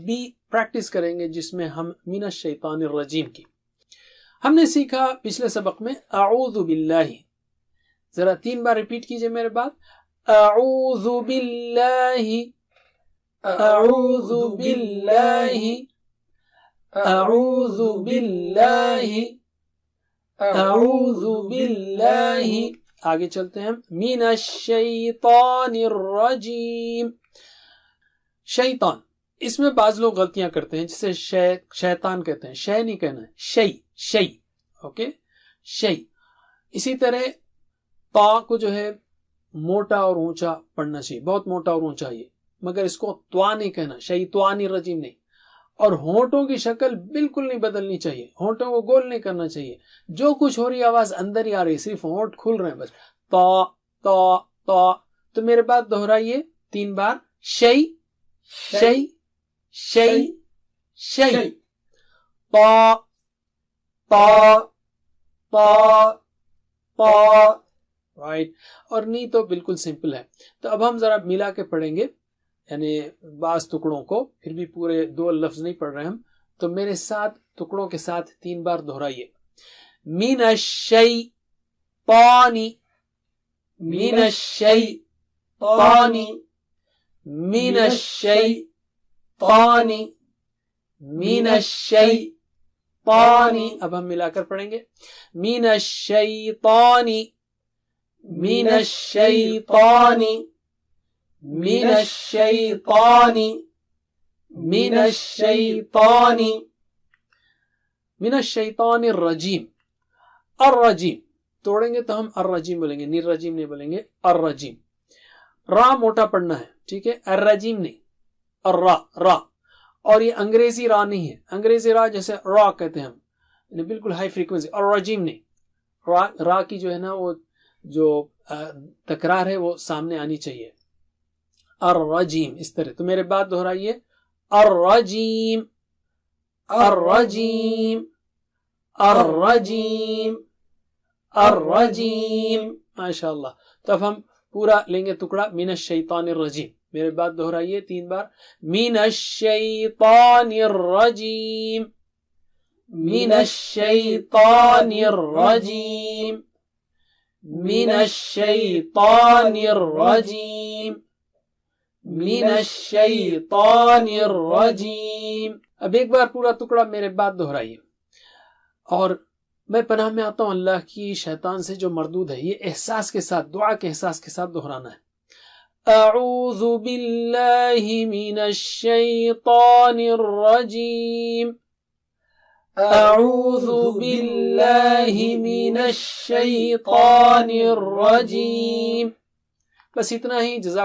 بھی پریکٹس کریں گے جس میں ہم من الشیطان الرجیم کی ہم نے سیکھا پچھلے سبق میں اعوذ باللہ. ذرا 3 بار ریپیٹ کیجئے میرے بعد. اعوذ باللہ، اعوذ باللہ، اعوذ باللہ، اعوذ باللہ. آگے چلتے ہیں. من الشیطان الرجیم. شیطان، اس میں بعض لوگ غلطیاں کرتے ہیں جسے شیطان کہتے ہیں. شے نہیں کہنا ہے، شی. اوکے، شی. اسی طرح تا کو جو ہے موٹا اور اونچا پڑھنا چاہیے، بہت موٹا اور اونچا یہ، مگر اس کو توا نہیں کہنا، شیطان الرجیم نہیں. اور ہونٹوں کی شکل بالکل نہیں بدلنی چاہیے، ہونٹوں کو گول نہیں کرنا چاہیے. جو کچھ ہو رہی آواز اندر ہی آ رہی، صرف ہونٹ کھل رہے ہیں بس. تا تا تا. تو میرے بعد دہرائیے 3 بار. شی شی شی شی. تا تا تا تا. رائٹ. اور نہیں تو بالکل سمپل ہے. تو اب ہم ذرا ملا کے پڑھیں گے، یعنی بعض ٹکڑوں کو، پھر بھی پورے 2 لفظ نہیں پڑھ رہے ہم. تو میرے ساتھ ٹکڑوں کے ساتھ 3 بار دہرائیے. من الشیطان، من الشیطان، من الشیطان، من الشیطان. اب ہم ملا کر پڑھیں گے. من الشیطان، من الشیطان، من الشیطان، من الشیطان، من الشیطان الرجیم. الرجیم توڑیں گے تو ہم الرجیم بولیں گے، نرجیم نہیں بولیں گے. الرجیم. را موٹا پڑھنا ہے، ٹھیک ہے، الرجیم نہیں. الرا، را. اور یہ انگریزی را نہیں ہے. انگریزی را جیسے را کہتے ہیں ہم، یعنی بالکل ہائی فریکوینسی. الرجیم نہیں. را کی جو ہے نا وہ جو تکرار ہے وہ سامنے آنی چاہیے. الرجیم اس طرح. تو میرے بعد دہرائیے. الرجیم، الرجیم، الرجیم، الرجیم. ماشاء اللہ. تو اب ہم پورا لیں گے ٹکڑا. من الشیطان الرجیم. میرے بعد دہرائیے 3 بار. من الشیطان الرجیم، من الشیطان الرجیم، من الشیطان الرجیم، من الشیطان الرجیم. اب ایک بار پورا ٹکڑا میرے بعد دہرائیے. اور میں پناہ میں آتا ہوں اللہ کی شیطان سے جو مردود ہے. یہ احساس کے ساتھ، دعا کے احساس کے ساتھ دہرانا ہے. اعوذ باللہ من الشیطان الرجیم، اعوذ باللہ من الشیطان الرجیم. بس اتنا ہی. جزاک